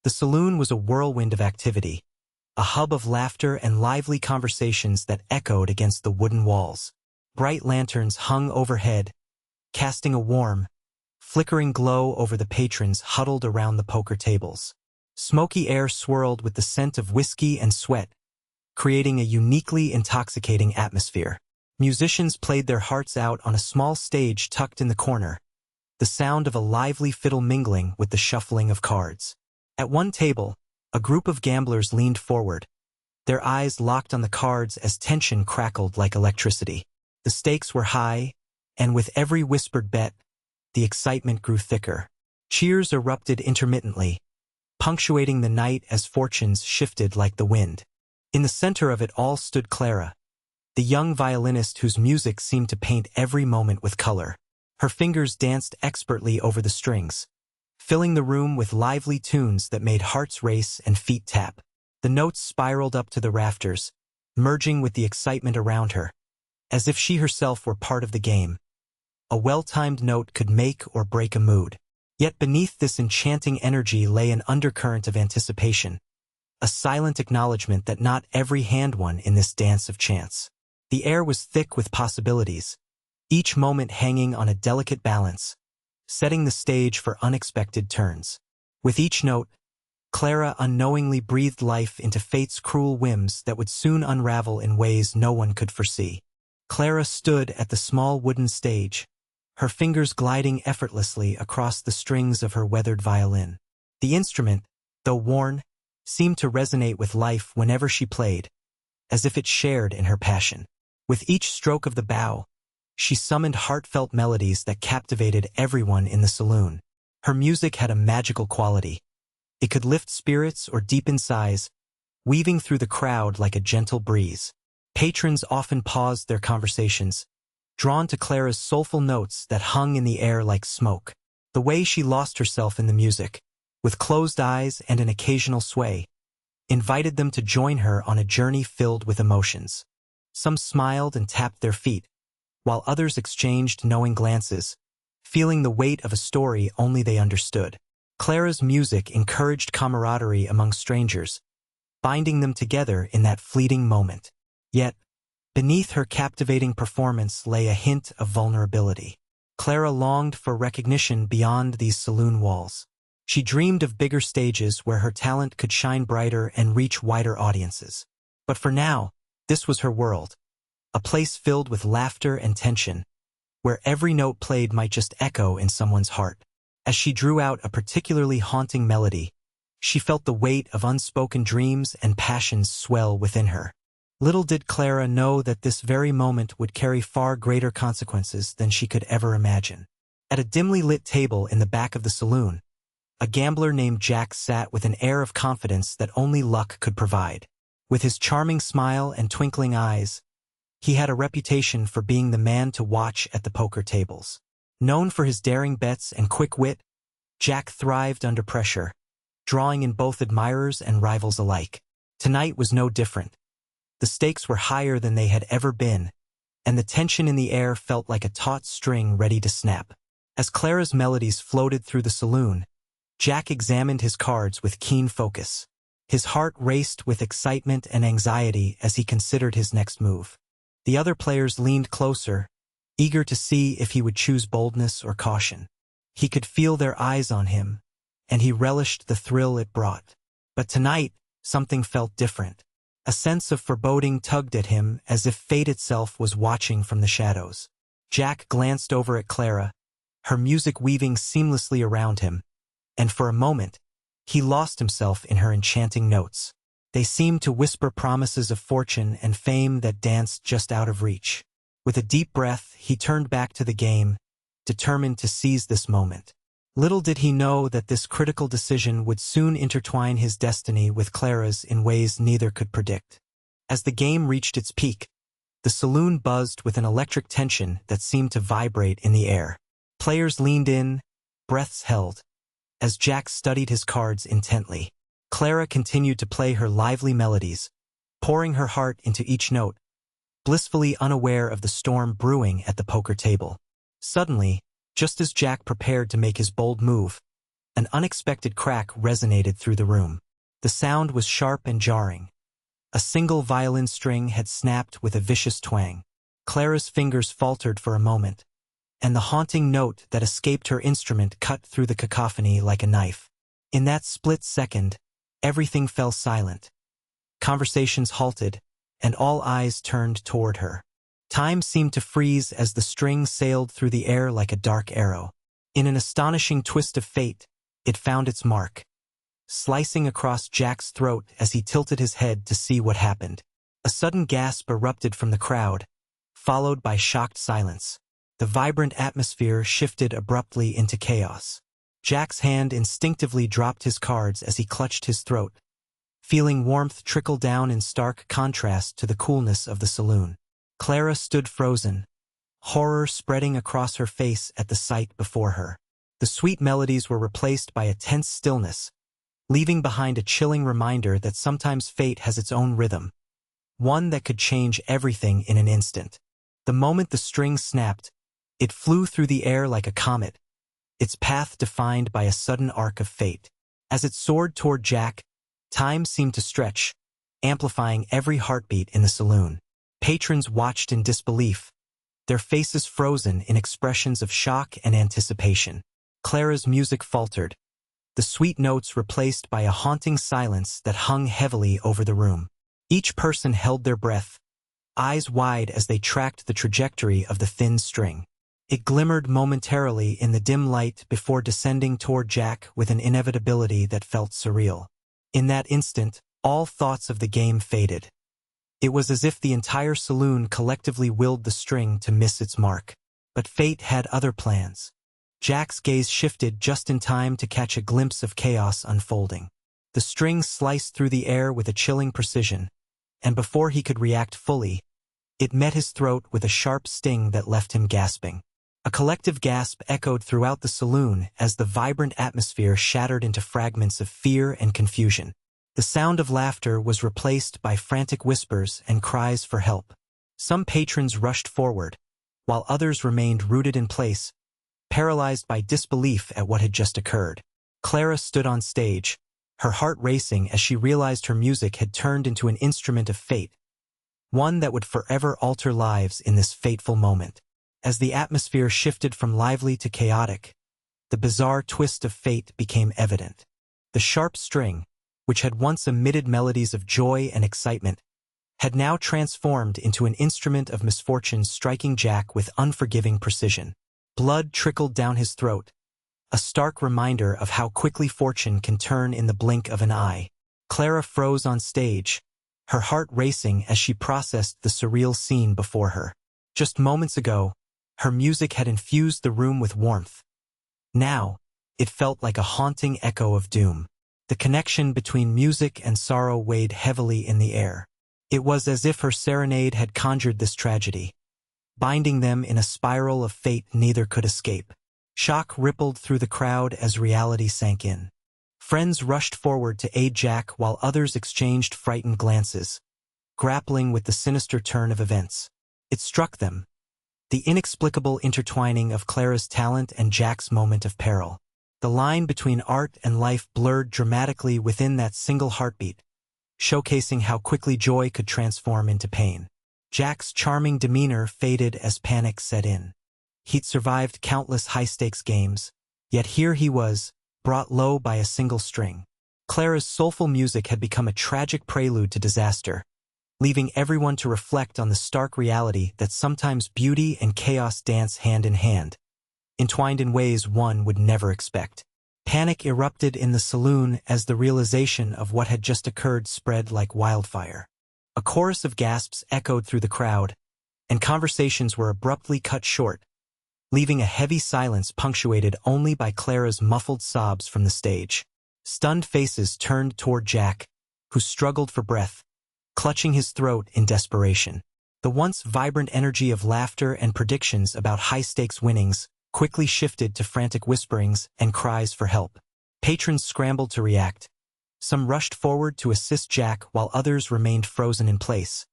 The saloon was a whirlwind of activity, a hub of laughter and lively conversations that echoed against the wooden walls. Bright lanterns hung overhead, casting a warm, flickering glow over the patrons huddled around the poker tables. Smoky air swirled with the scent of whiskey and sweat, creating a uniquely intoxicating atmosphere. Musicians played their hearts out on a small stage tucked in the corner, the sound of a lively fiddle mingling with the shuffling of cards. At one table, a group of gamblers leaned forward, their eyes locked on the cards as tension crackled like electricity. The stakes were high, and with every whispered bet, the excitement grew thicker. Cheers erupted intermittently, punctuating the night as fortunes shifted like the wind. In the center of it all stood Clara, the young violinist whose music seemed to paint every moment with color. Her fingers danced expertly over the strings, filling the room with lively tunes that made hearts race and feet tap. The notes spiraled up to the rafters, merging with the excitement around her, as if she herself were part of the game. A well-timed note could make or break a mood. Yet beneath this enchanting energy lay an undercurrent of anticipation, a silent acknowledgement that not every hand won in this dance of chance. The air was thick with possibilities, each moment hanging on a delicate balance, setting the stage for unexpected turns. With each note, Clara unknowingly breathed life into fate's cruel whims that would soon unravel in ways no one could foresee. Clara stood at the small wooden stage, her fingers gliding effortlessly across the strings of her weathered violin. The instrument, though worn, seemed to resonate with life whenever she played, as if it shared in her passion. With each stroke of the bow, she summoned heartfelt melodies that captivated everyone in the saloon. Her music had a magical quality. It could lift spirits or deepen sighs, weaving through the crowd like a gentle breeze. Patrons often paused their conversations, drawn to Clara's soulful notes that hung in the air like smoke. The way she lost herself in the music, with closed eyes and an occasional sway, invited them to join her on a journey filled with emotions. Some smiled and tapped their feet, while others exchanged knowing glances, feeling the weight of a story only they understood. Clara's music encouraged camaraderie among strangers, binding them together in that fleeting moment. Yet, beneath her captivating performance lay a hint of vulnerability. Clara longed for recognition beyond these saloon walls. She dreamed of bigger stages where her talent could shine brighter and reach wider audiences. But for now, this was her world, a place filled with laughter and tension, where every note played might just echo in someone's heart. As she drew out a particularly haunting melody, she felt the weight of unspoken dreams and passions swell within her. Little did Clara know that this very moment would carry far greater consequences than she could ever imagine. At a dimly lit table in the back of the saloon, a gambler named Jack sat with an air of confidence that only luck could provide. With his charming smile and twinkling eyes, he had a reputation for being the man to watch at the poker tables. Known for his daring bets and quick wit, Jack thrived under pressure, drawing in both admirers and rivals alike. Tonight was no different. The stakes were higher than they had ever been, and the tension in the air felt like a taut string ready to snap. As Clara's melodies floated through the saloon, Jack examined his cards with keen focus. His heart raced with excitement and anxiety as he considered his next move. The other players leaned closer, eager to see if he would choose boldness or caution. He could feel their eyes on him, and he relished the thrill it brought. But tonight, something felt different. A sense of foreboding tugged at him as if fate itself was watching from the shadows. Jack glanced over at Clara, her music weaving seamlessly around him, and for a moment, he lost himself in her enchanting notes. They seemed to whisper promises of fortune and fame that danced just out of reach. With a deep breath, he turned back to the game, determined to seize this moment. Little did he know that this critical decision would soon intertwine his destiny with Clara's in ways neither could predict. As the game reached its peak, the saloon buzzed with an electric tension that seemed to vibrate in the air. Players leaned in, breaths held, as Jack studied his cards intently. Clara continued to play her lively melodies, pouring her heart into each note, blissfully unaware of the storm brewing at the poker table. Suddenly, just as Jack prepared to make his bold move, An unexpected crack resonated through the room. The sound was sharp and jarring. A single violin string had snapped with a vicious twang. Clara's fingers faltered for a moment, and the haunting note that escaped her instrument cut through the cacophony like a knife. In that split second, everything fell silent. Conversations halted, and all eyes turned toward her. Time seemed to freeze as the string sailed through the air like a dark arrow. In an astonishing twist of fate, it found its mark, slicing across Jack's throat as he tilted his head to see what happened. A sudden gasp erupted from the crowd, followed by shocked silence. The vibrant atmosphere shifted abruptly into chaos. Jack's hand instinctively dropped his cards as he clutched his throat, feeling warmth trickle down in stark contrast to the coolness of the saloon. Clara stood frozen, horror spreading across her face at the sight before her. The sweet melodies were replaced by a tense stillness, leaving behind a chilling reminder that sometimes fate has its own rhythm, one that could change everything in an instant. The moment the string snapped, it flew through the air like a comet, its path defined by a sudden arc of fate. As it soared toward Jack, time seemed to stretch, amplifying every heartbeat in the saloon. Patrons watched in disbelief, their faces frozen in expressions of shock and anticipation. Clara's music faltered, the sweet notes replaced by a haunting silence that hung heavily over the room. Each person held their breath, eyes wide as they tracked the trajectory of the thin string. It glimmered momentarily in the dim light before descending toward Jack with an inevitability that felt surreal. In that instant, all thoughts of the game faded. It was as if the entire saloon collectively willed the string to miss its mark. But fate had other plans. Jack's gaze shifted just in time to catch a glimpse of chaos unfolding. The string sliced through the air with a chilling precision, and before he could react fully, it met his throat with a sharp sting that left him gasping. A collective gasp echoed throughout the saloon as the vibrant atmosphere shattered into fragments of fear and confusion. The sound of laughter was replaced by frantic whispers and cries for help. Some patrons rushed forward, while others remained rooted in place, paralyzed by disbelief at what had just occurred. Clara stood on stage, her heart racing as she realized her music had turned into an instrument of fate, one that would forever alter lives in this fateful moment. As the atmosphere shifted from lively to chaotic, the bizarre twist of fate became evident. The sharp string, which had once emitted melodies of joy and excitement, had now transformed into an instrument of misfortune, striking Jack with unforgiving precision. Blood trickled down his throat, a stark reminder of how quickly fortune can turn in the blink of an eye. Clara froze on stage, her heart racing as she processed the surreal scene before her. Just moments ago, her music had infused the room with warmth. Now, it felt like a haunting echo of doom. The connection between music and sorrow weighed heavily in the air. It was as if her serenade had conjured this tragedy, binding them in a spiral of fate neither could escape. Shock rippled through the crowd as reality sank in. Friends rushed forward to aid Jack while others exchanged frightened glances, grappling with the sinister turn of events. It struck them, the inexplicable intertwining of Clara's talent and Jack's moment of peril. The line between art and life blurred dramatically within that single heartbeat, showcasing how quickly joy could transform into pain. Jack's charming demeanor faded as panic set in. He'd survived countless high-stakes games, yet here he was, brought low by a single string. Clara's soulful music had become a tragic prelude to disaster, leaving everyone to reflect on the stark reality that sometimes beauty and chaos dance hand in hand, entwined in ways one would never expect. Panic erupted in the saloon as the realization of what had just occurred spread like wildfire. A chorus of gasps echoed through the crowd, and conversations were abruptly cut short, leaving a heavy silence punctuated only by Clara's muffled sobs from the stage. Stunned faces turned toward Jack, who struggled for breath, clutching his throat in desperation. The once vibrant energy of laughter and predictions about high-stakes winnings quickly shifted to frantic whisperings and cries for help. Patrons scrambled to react. Some rushed forward to assist Jack while others remained frozen in place,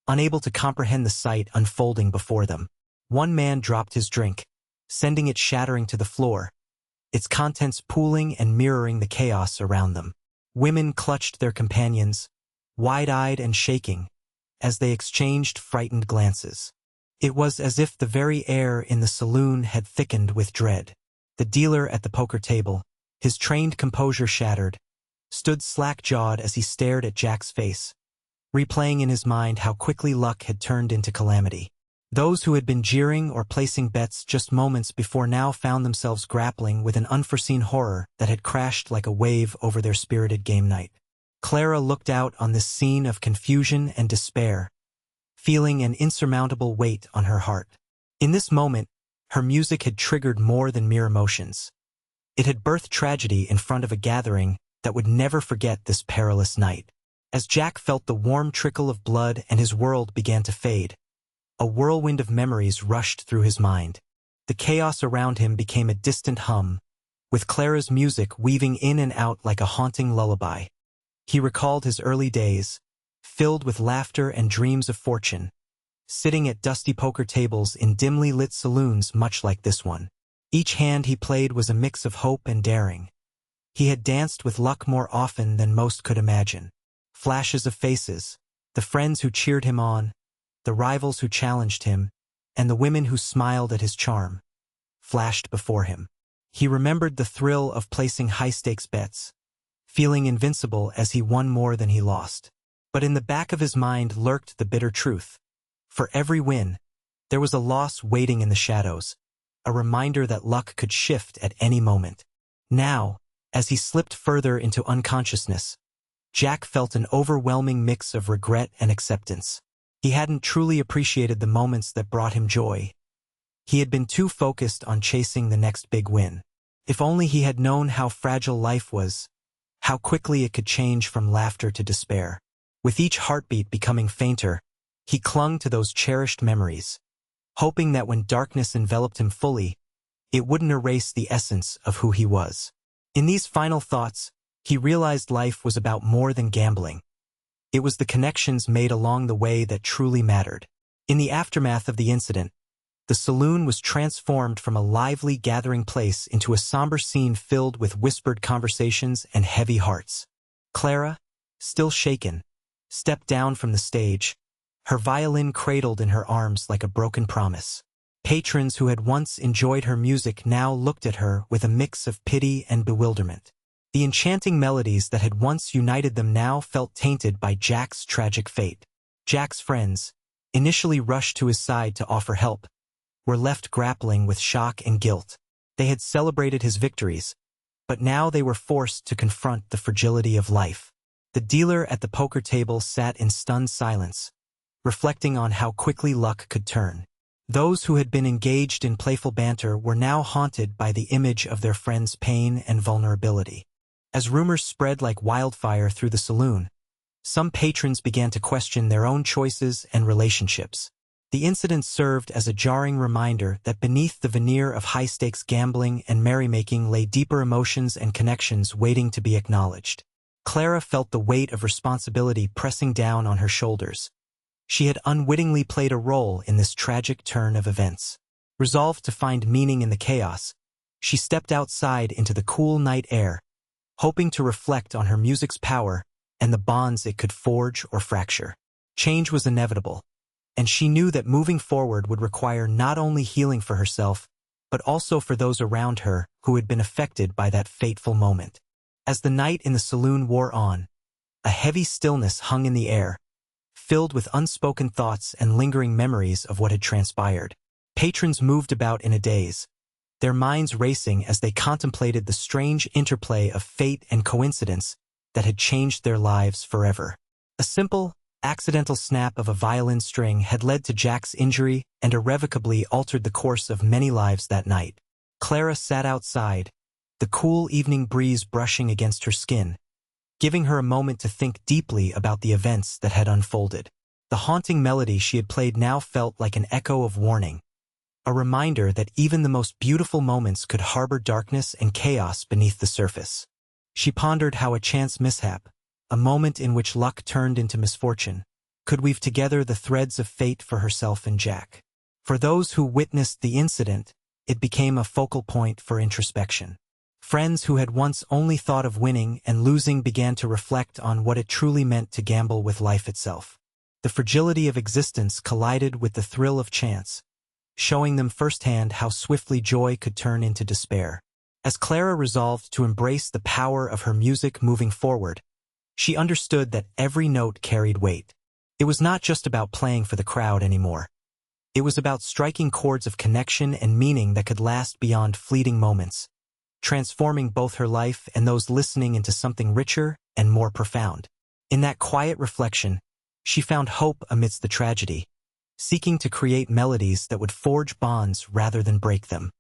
unable to comprehend the sight unfolding before them. One man dropped his drink, sending it shattering to the floor, its contents pooling and mirroring the chaos around them. Women clutched their companions, wide-eyed and shaking, as they exchanged frightened glances. It was as if the very air in the saloon had thickened with dread. The dealer at the poker table, his trained composure shattered, stood slack-jawed as he stared at Jack's face, replaying in his mind how quickly luck had turned into calamity. Those who had been jeering or placing bets just moments before now found themselves grappling with an unforeseen horror that had crashed like a wave over their spirited game night. Clara looked out on this scene of confusion and despair, feeling an insurmountable weight on her heart. In this moment, her music had triggered more than mere emotions. It had birthed tragedy in front of a gathering that would never forget this perilous night. As Jack felt the warm trickle of blood and his world began to fade, a whirlwind of memories rushed through his mind. The chaos around him became a distant hum, with Clara's music weaving in and out like a haunting lullaby. He recalled his early days, filled with laughter and dreams of fortune, sitting at dusty poker tables in dimly lit saloons much like this one. Each hand he played was a mix of hope and daring. He had danced with luck more often than most could imagine. Flashes of faces, the friends who cheered him on, the rivals who challenged him, and the women who smiled at his charm, flashed before him. He remembered the thrill of placing high-stakes bets, feeling invincible as he won more than he lost. But in the back of his mind lurked the bitter truth. For every win, there was a loss waiting in the shadows, a reminder that luck could shift at any moment. Now, as he slipped further into unconsciousness, Jack felt an overwhelming mix of regret and acceptance. He hadn't truly appreciated the moments that brought him joy. He had been too focused on chasing the next big win. If only he had known how fragile life was, how quickly it could change from laughter to despair. With each heartbeat becoming fainter, he clung to those cherished memories, hoping that when darkness enveloped him fully, it wouldn't erase the essence of who he was. In these final thoughts, he realized life was about more than gambling. It was the connections made along the way that truly mattered. In the aftermath of the incident, the saloon was transformed from a lively gathering place into a somber scene filled with whispered conversations and heavy hearts. Clara, still shaken, stepped down from the stage, her violin cradled in her arms like a broken promise. Patrons who had once enjoyed her music now looked at her with a mix of pity and bewilderment. The enchanting melodies that had once united them now felt tainted by Jack's tragic fate. Jack's friends, initially rushed to his side to offer help, were left grappling with shock and guilt. They had celebrated his victories, but now they were forced to confront the fragility of life. The dealer at the poker table sat in stunned silence, reflecting on how quickly luck could turn. Those who had been engaged in playful banter were now haunted by the image of their friend's pain and vulnerability. As rumors spread like wildfire through the saloon, some patrons began to question their own choices and relationships. The incident served as a jarring reminder that beneath the veneer of high-stakes gambling and merrymaking lay deeper emotions and connections waiting to be acknowledged. Clara felt the weight of responsibility pressing down on her shoulders. She had unwittingly played a role in this tragic turn of events. Resolved to find meaning in the chaos, she stepped outside into the cool night air, hoping to reflect on her music's power and the bonds it could forge or fracture. Change was inevitable, and she knew that moving forward would require not only healing for herself, but also for those around her who had been affected by that fateful moment. As the night in the saloon wore on, a heavy stillness hung in the air, filled with unspoken thoughts and lingering memories of what had transpired. Patrons moved about in a daze, their minds racing as they contemplated the strange interplay of fate and coincidence that had changed their lives forever. A simple, accidental snap of a violin string had led to Jack's injury and irrevocably altered the course of many lives that night. Clara sat outside, the cool evening breeze brushing against her skin, giving her a moment to think deeply about the events that had unfolded. The haunting melody she had played now felt like an echo of warning, a reminder that even the most beautiful moments could harbor darkness and chaos beneath the surface. She pondered how a chance mishap, a moment in which luck turned into misfortune, could weave together the threads of fate for herself and Jack. For those who witnessed the incident, it became a focal point for introspection. Friends who had once only thought of winning and losing began to reflect on what it truly meant to gamble with life itself. The fragility of existence collided with the thrill of chance, showing them firsthand how swiftly joy could turn into despair. As Clara resolved to embrace the power of her music moving forward, she understood that every note carried weight. It was not just about playing for the crowd anymore. It was about striking chords of connection and meaning that could last beyond fleeting moments, transforming both her life and those listening into something richer and more profound. In that quiet reflection, she found hope amidst the tragedy, seeking to create melodies that would forge bonds rather than break them.